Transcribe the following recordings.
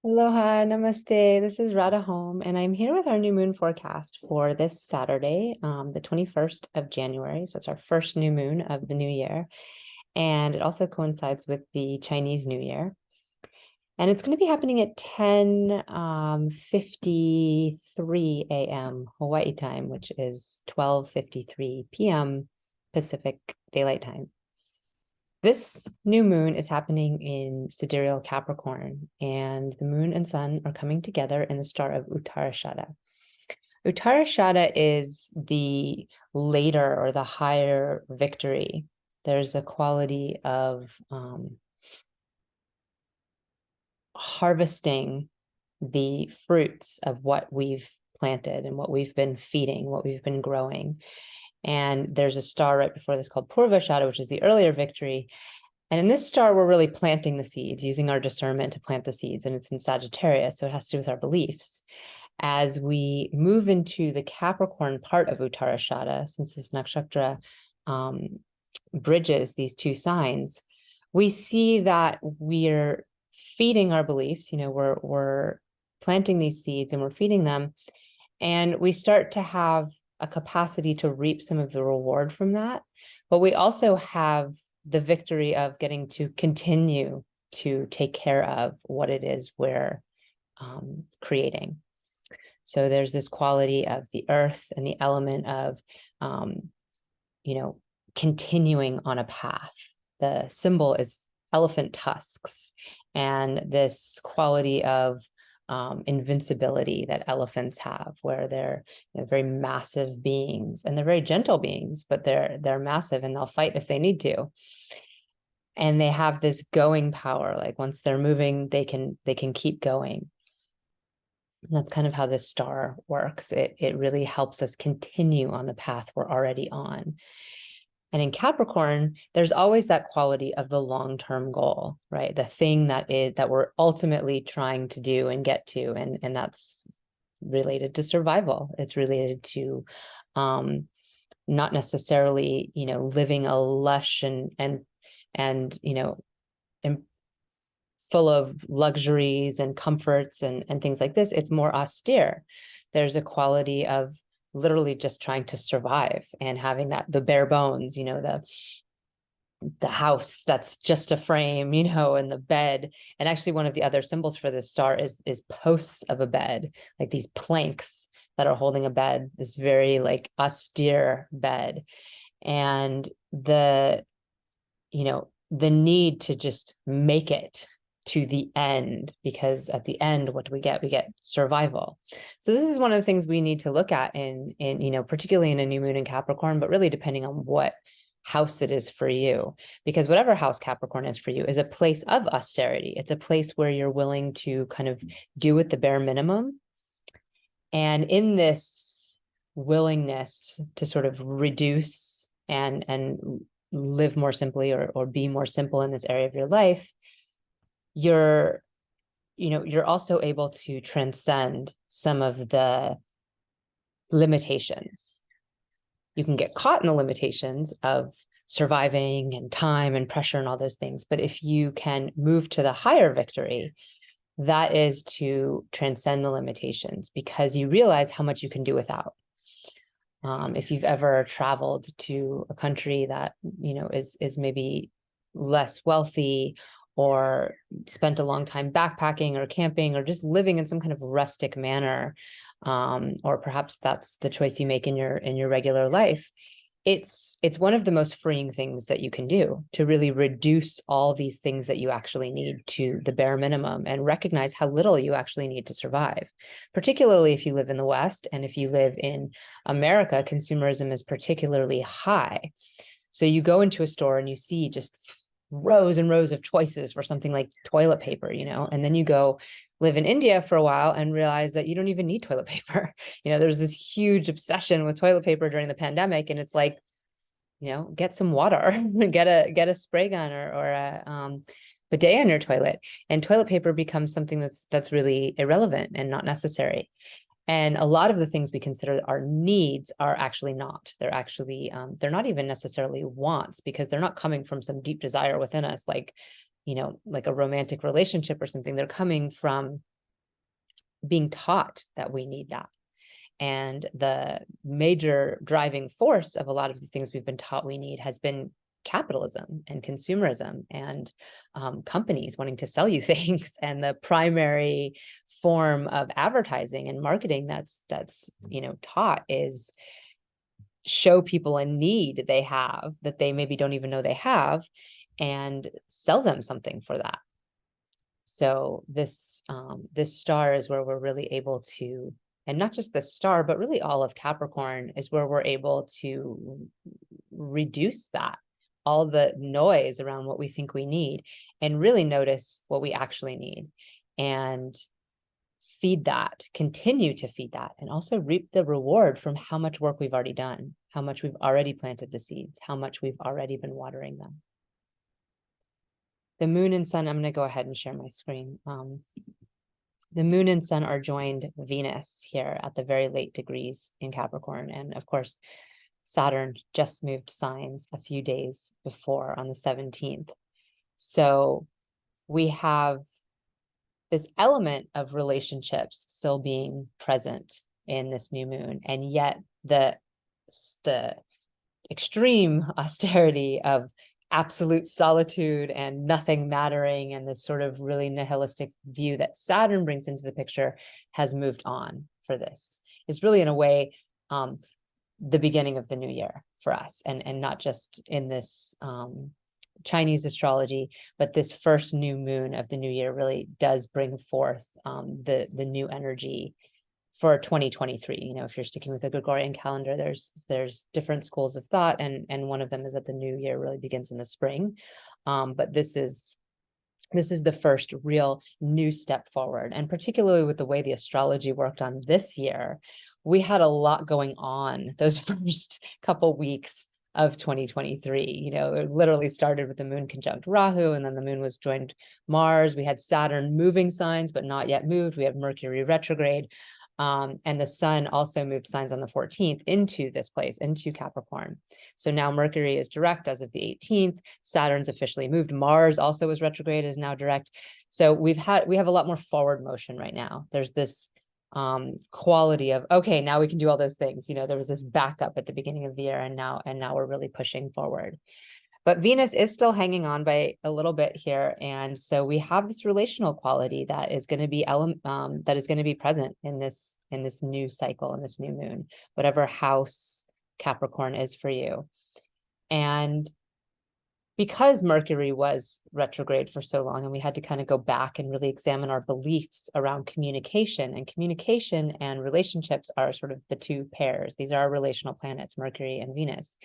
Aloha, namaste. This is Radha Home, and I'm here with our new moon forecast for this Saturday, the 21st of January. So it's our first new moon of the new year, and it also coincides with the Chinese New Year. And it's going to be happening at 10:53 a.m. Hawaii time, which is 12:53 p.m. Pacific Daylight Time. This new moon is happening in sidereal Capricorn, and the moon and sun are coming together in the star of Uttarashada. Uttarashada is the later or the higher victory. There's a quality of harvesting the fruits of what we've planted and what we've been feeding, what we've been growing. And there's a star right before this called Purvashada, which is the earlier victory. And in this star, we're really planting the seeds, using our discernment to plant the seeds. And it's in Sagittarius, so it has to do with our beliefs. As we move into the Capricorn part of Uttarashada, since this nakshatra bridges these two signs, we see that we're feeding our beliefs. We're planting these seeds and we're feeding them. And we start to have a capacity to reap some of the reward from that. But we also have the victory of getting to continue to take care of what it is we're creating. So there's this quality of the earth and the element of, continuing on a path. The symbol is elephant tusks, and this quality of invincibility that elephants have, where they're very massive beings, and they're very gentle beings, but they're massive and they'll fight if they need to. And they have this going power, like once they're moving, they can keep going. And that's kind of how this star works. It really helps us continue on the path we're already on. And in Capricorn, there's always that quality of the long-term goal, right? The thing that we're ultimately trying to do and get to, and that's related to survival. It's related to not necessarily, living a lush and full of luxuries and comforts and things like this. It's more austere. There's a quality of literally just trying to survive and having the bare bones, the house that's just a frame, and the bed. And actually one of the other symbols for this star is posts of a bed, like these planks that are holding a bed, this very like austere bed. And the need to just make it to the end, because at the end, what do we get? We get survival. So this is one of the things we need to look at in particularly in a new moon in Capricorn, but really depending on what house it is for you, because whatever house Capricorn is for you is a place of austerity. It's a place where you're willing to kind of do at the bare minimum. And in this willingness to sort of reduce and live more simply or be more simple in this area of your life, you're also able to transcend some of the limitations. You can get caught in the limitations of surviving and time and pressure and all those things. But if you can move to the higher victory, that is to transcend the limitations, because you realize how much you can do without. If you've ever traveled to a country that, is maybe less wealthy, or spent a long time backpacking or camping or just living in some kind of rustic manner, or perhaps that's the choice you make in your regular life, it's one of the most freeing things that you can do, to really reduce all these things that you actually need to the bare minimum and recognize how little you actually need to survive. Particularly if you live in the West, and if you live in America, consumerism is particularly high. So you go into a store and you see just rows and rows of choices for something like toilet paper, and then you go live in India for a while and realize that you don't even need toilet paper. There's this huge obsession with toilet paper during the pandemic, and it's like, get some water, get a spray gun or a bidet on your toilet, and toilet paper becomes something that's really irrelevant and not necessary. And a lot of the things we consider our needs are actually not. They're actually, they're not even necessarily wants, because they're not coming from some deep desire within us, like a romantic relationship or something. They're coming from being taught that we need that. And the major driving force of a lot of the things we've been taught we need has been capitalism and consumerism and companies wanting to sell you things. And the primary form of advertising and marketing that's taught is show people a need they have that they maybe don't even know they have, and sell them something for that. So this star is where we're really able to, and not just the star, but really all of Capricorn is where we're able to reduce that, all the noise around what we think we need, and really notice what we actually need, and feed that, continue to feed that, and also reap the reward from how much work we've already done, how much we've already planted the seeds, how much we've already been watering them. The moon and sun, I'm going to go ahead and share my screen. The moon and sun are joined Venus here at the very late degrees in Capricorn. And of course, Saturn just moved signs a few days before on the 17th. So we have this element of relationships still being present in this new moon. And yet the extreme austerity of absolute solitude and nothing mattering, and this sort of really nihilistic view that Saturn brings into the picture has moved on for this. It's really, in a way, the beginning of the new year for us, and not just in this Chinese astrology, but this first new moon of the new year really does bring forth the new energy for 2023. If you're sticking with the Gregorian calendar, there's different schools of thought, and one of them is that the new year really begins in the spring. But this is the first real new step forward. And particularly with the way the astrology worked on this year, we had a lot going on those first couple weeks of 2023. It literally started with the moon conjunct Rahu, and then the moon was joined Mars. We had Saturn moving signs, but not yet moved. We have Mercury retrograde. And the sun also moved signs on the 14th into this place, into Capricorn. So now Mercury is direct as of the 18th. Saturn's officially moved. Mars also was retrograde, is now direct. So we have a lot more forward motion right now. There's this quality of, okay, now we can do all those things. There was this backup at the beginning of the year, and now we're really pushing forward. But Venus is still hanging on by a little bit here, and so we have this relational quality that is going to be present in this new cycle, in this new moon, whatever house Capricorn is for you. And because Mercury was retrograde for so long, and we had to kind of go back and really examine our beliefs around communication and relationships are sort of the two pairs. These are our relational planets, Mercury and Venus.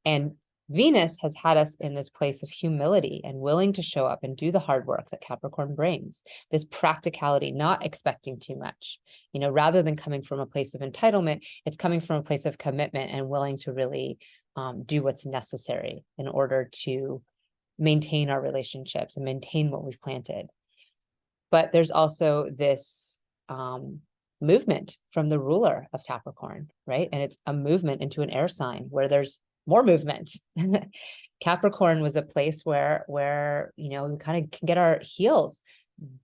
And Venus has had us in this place of humility and willing to show up and do the hard work that Capricorn brings. This practicality, not expecting too much. Rather than coming from a place of entitlement, it's coming from a place of commitment and willing to really do what's necessary in order to maintain our relationships and maintain what we've planted. But there's also this movement from the ruler of Capricorn, right? And it's a movement into an air sign where there's more movement. Capricorn was a place where we kind of can get our heels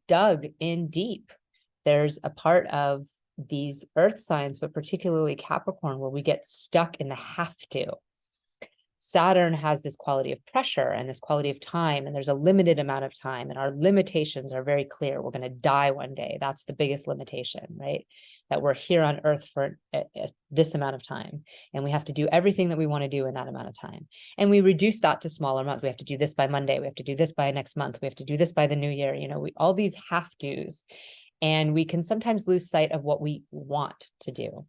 dug in deep. There's a part of these earth signs, but particularly Capricorn, where we get stuck in the have to. Saturn has this quality of pressure and this quality of time, and there's a limited amount of time, and our limitations are very clear. We're going to die one day. That's the biggest limitation, right? That we're here on Earth for this amount of time, and we have to do everything that we want to do in that amount of time. And we reduce that to smaller amounts. We have to do this by Monday. We have to do this by next month. We have to do this by the new year. All these have-tos, and we can sometimes lose sight of what we want to do.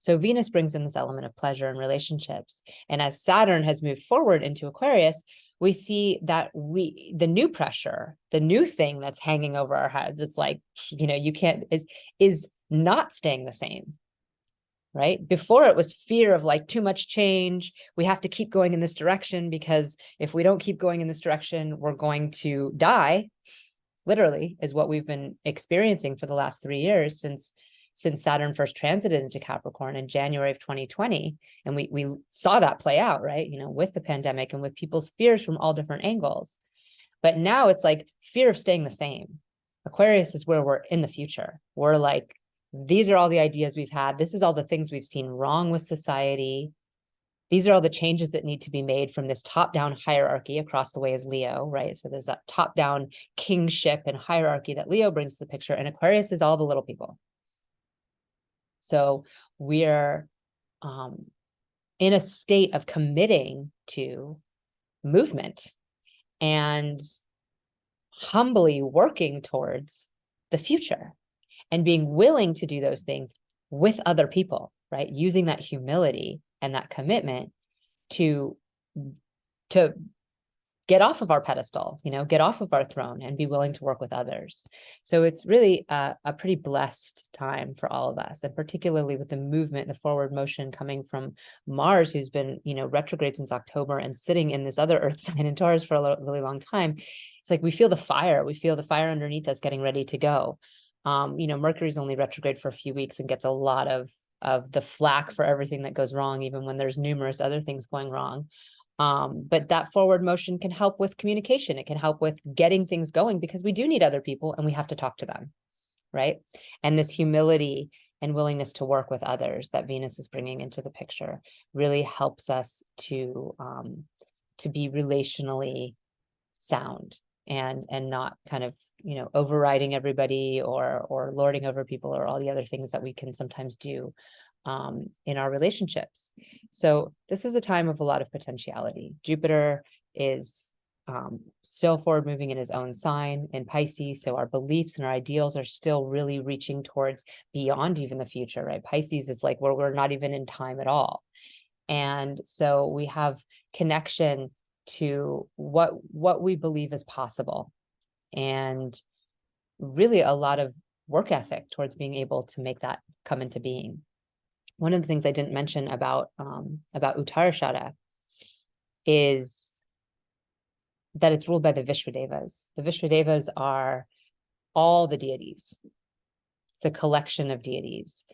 So Venus brings in this element of pleasure and relationships. And as Saturn has moved forward into Aquarius, we see that the new pressure, the new thing that's hanging over our heads, it's like, you can't, is not staying the same, right? Before it was fear of like too much change. We have to keep going in this direction, because if we don't keep going in this direction, we're going to die, literally, is what we've been experiencing for the last 3 years since Saturn first transited into Capricorn in January of 2020. And we saw that play out, right? With the pandemic and with people's fears from all different angles. But now it's like fear of staying the same. Aquarius is where we're in the future. We're like, these are all the ideas we've had. This is all the things we've seen wrong with society. These are all the changes that need to be made from this top-down hierarchy across the way as Leo, right? So there's that top-down kingship and hierarchy that Leo brings to the picture, and Aquarius is all the little people. So we're in a state of committing to movement and humbly working towards the future and being willing to do those things with other people, right? Using that humility and that commitment to get off of our pedestal, get off of our throne and be willing to work with others. So it's really a pretty blessed time for all of us, and particularly with the movement, the forward motion coming from Mars, who's been, retrograde since October and sitting in this other Earth sign in Taurus for a really long time. It's like we feel the fire underneath us getting ready to go. Mercury's only retrograde for a few weeks and gets a lot of the flack for everything that goes wrong, even when there's numerous other things going wrong. But that forward motion can help with communication. It can help with getting things going, because we do need other people and we have to talk to them, right? And this humility and willingness to work with others that Venus is bringing into the picture really helps us to be relationally sound and not kind of, overriding everybody or lording over people, or all the other things that we can sometimes do in our relationships. So this is a time of a lot of potentiality. Jupiter is still forward moving in his own sign in Pisces. So our beliefs and our ideals are still really reaching towards beyond even the future, right? Pisces is like where we're not even in time at all. And so we have connection to what we believe is possible, and really a lot of work ethic towards being able to make that come into being. One of the things I didn't mention about Uttarashada is that it's ruled by the Vishwadevas. The Vishwadevas are all the deities. It's a collection of deities.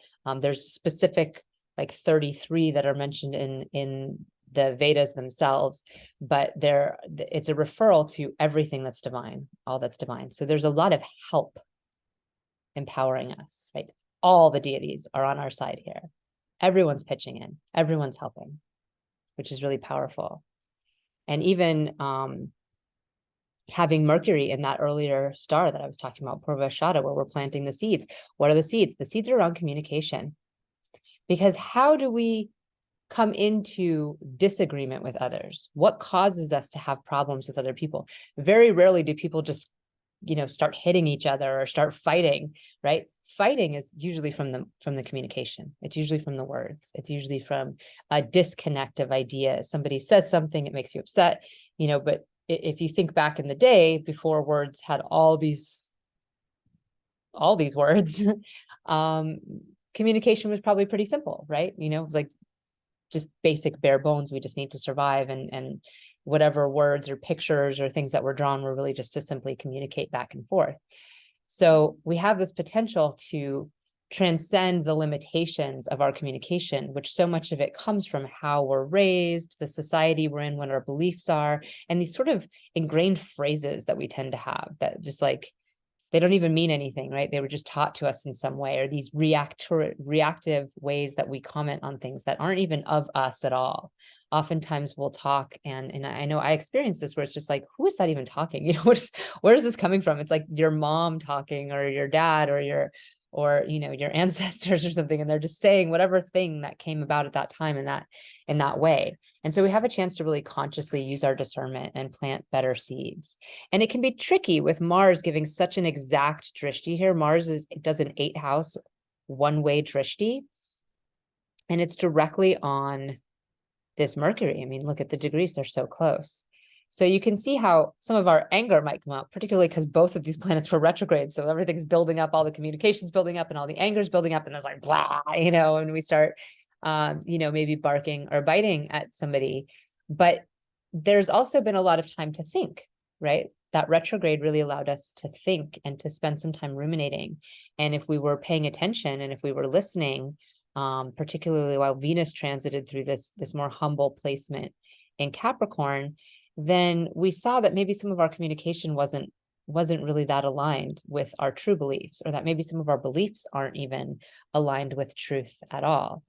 There's specific, like 33 that are mentioned in the Vedas themselves, but it's a referral to everything that's divine, all that's divine. So there's a lot of help empowering us, right? All the deities are on our side here. Everyone's pitching in, everyone's helping, which is really powerful. And even having Mercury in that earlier star that I was talking about, Vishwadevas, where we're planting the seeds. What are the seeds? The seeds are around communication. Because how do we come into disagreement with others? What causes us to have problems with other people? Very rarely do people just, start hitting each other or start fighting, right? Fighting is usually from the communication. It's usually from the words. It's usually from a disconnect of ideas. Somebody says something, it makes you upset, but if you think back in the day before words had all these words, communication was probably pretty simple, right? It was like just basic bare bones. We just need to survive, and whatever words or pictures or things that were drawn were really just to simply communicate back and forth. So we have this potential to transcend the limitations of our communication, which so much of it comes from how we're raised, the society we're in, what our beliefs are, and these sort of ingrained phrases that we tend to have that just like, they don't even mean anything, right? They were just taught to us in some way, or these reactive ways that we comment on things that aren't even of us at all. Oftentimes we'll talk, and I know I experienced this, where it's just like, who is that even talking? Where is this coming from? It's like your mom talking, or your dad, or your ancestors or something, and they're just saying whatever thing that came about at that time in that way. And so we have a chance to really consciously use our discernment and plant better seeds. And it can be tricky with Mars giving such an exact drishti here. Mars does an 8th house one-way drishti, and it's directly on this Mercury. I mean, look at the degrees, they're so close. So you can see how some of our anger might come out, particularly because both of these planets were retrograde. So everything's building up, all the communication's building up, and all the anger's building up, and there's like, blah, and we start, maybe barking or biting at somebody. But there's also been a lot of time to think, right? That retrograde really allowed us to think and to spend some time ruminating. And if we were paying attention and if we were listening, particularly while Venus transited through this more humble placement in Capricorn, then we saw that maybe some of our communication wasn't wasn't really that aligned with our true beliefs, or that maybe some of our beliefs aren't even aligned with truth at all.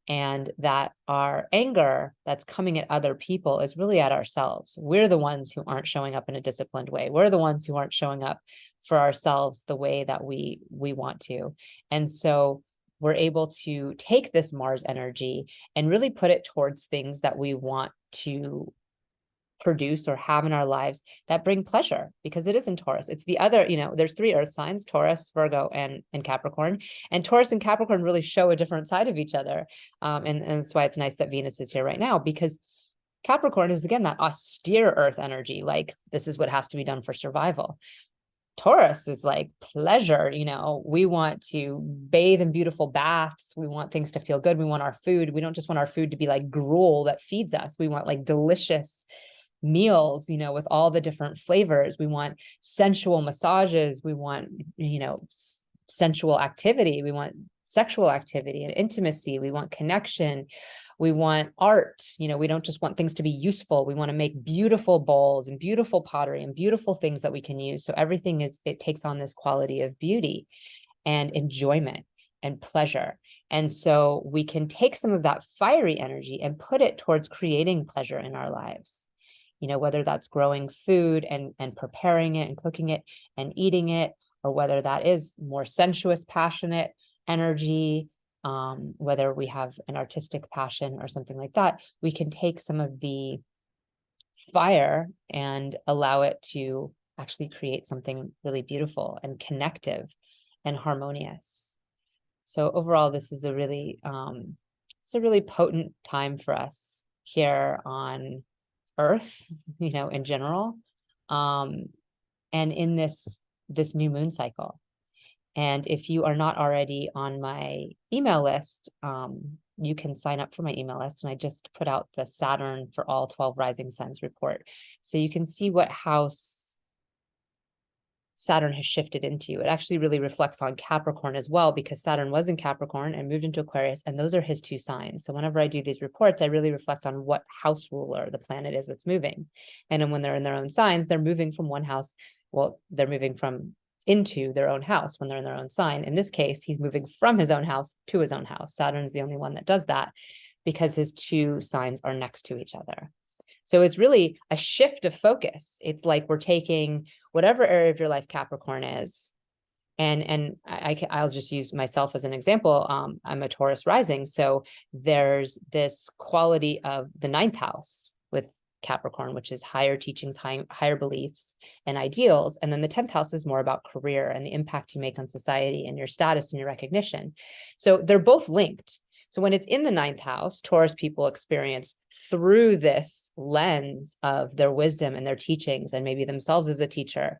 And that our anger that's coming at other people is really at ourselves. We're the ones who aren't showing up in a disciplined way. We're the ones who aren't showing up for ourselves the way that we want to. And so we're able to take this Mars energy and really put it towards things that we want to produce or have in our lives that bring pleasure, because it is in Taurus. It's the other, there's 3 earth signs, Taurus, Virgo, and Capricorn. And Taurus and Capricorn really show a different side of each other. And that's why it's nice that Venus is here right now, because Capricorn is, again, that austere earth energy. Like, this is what has to be done for survival. Taurus is like pleasure. We want to bathe in beautiful baths. We want things to feel good. We want our food. We don't just want our food to be like gruel that feeds us. We want like delicious meals, with all the different flavors. We want sensual massages. We want, sensual activity. We want sexual activity and intimacy. We want connection. We want art. We don't just want things to be useful. We want to make beautiful bowls and beautiful pottery and beautiful things that we can use. So everything it takes on this quality of beauty and enjoyment and pleasure. And so we can take some of that fiery energy and put it towards creating pleasure in our lives. Whether that's growing food and preparing it and cooking it and eating it, or whether that is more sensuous, passionate energy, whether we have an artistic passion or something like that, we can take some of the fire and allow it to actually create something really beautiful and connective and harmonious. So overall, this is a really potent time for us here on Earth, in general, and in this new moon cycle. And if you are not already on my email list, you can sign up for my email list. And I just put out the Saturn for all 12 rising signs report, so you can see what house Saturn has shifted into. It actually really reflects on Capricorn as well, because Saturn was in Capricorn and moved into Aquarius, and those are his 2 signs. So whenever I do these reports, I really reflect on what house ruler the planet is that's moving. And then when they're in their own signs, they're moving from one house. Well, they're moving into their own house when they're in their own sign. In this case, he's moving from his own house to his own house. Saturn's the only one that does that, because his 2 signs are next to each other. So it's really a shift of focus. It's like we're taking whatever area of your life Capricorn is, and I'll just use myself as an example. I'm a Taurus rising, so there's this quality of the 9th house with Capricorn, which is higher teachings, higher beliefs and ideals. And then the 10th house is more about career and the impact you make on society and your status and your recognition. So they're both linked. So when it's in the 9th house, Taurus people experience through this lens of their wisdom and their teachings, and maybe themselves as a teacher,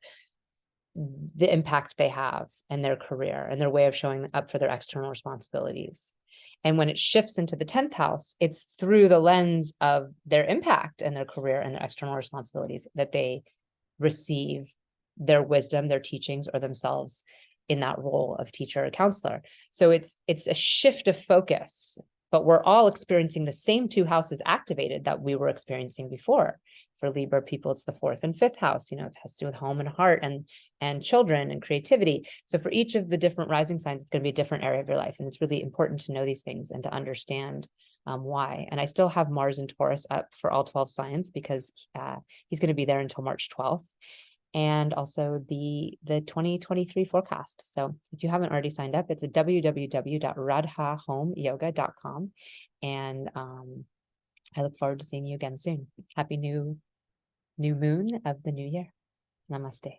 the impact they have and their career and their way of showing up for their external responsibilities. And when it shifts into the 10th house, it's through the lens of their impact and their career and their external responsibilities that they receive their wisdom, their teachings, or themselves in that role of teacher or counselor. So it's a shift of focus, but we're all experiencing the same 2 houses activated that we were experiencing before. For Libra people, it's the 4th and 5th house. It has to do with home and heart and children and creativity. So for each of the different rising signs, it's going to be a different area of your life. And it's really important to know these things and to understand why. And I still have Mars in Taurus up for all 12 signs, because he's going to be there until March 12th. And also the 2023 forecast. So if you haven't already signed up, it's at www.radhahomeyoga.com. And I look forward to seeing you again soon. Happy new moon of the new year. Namaste.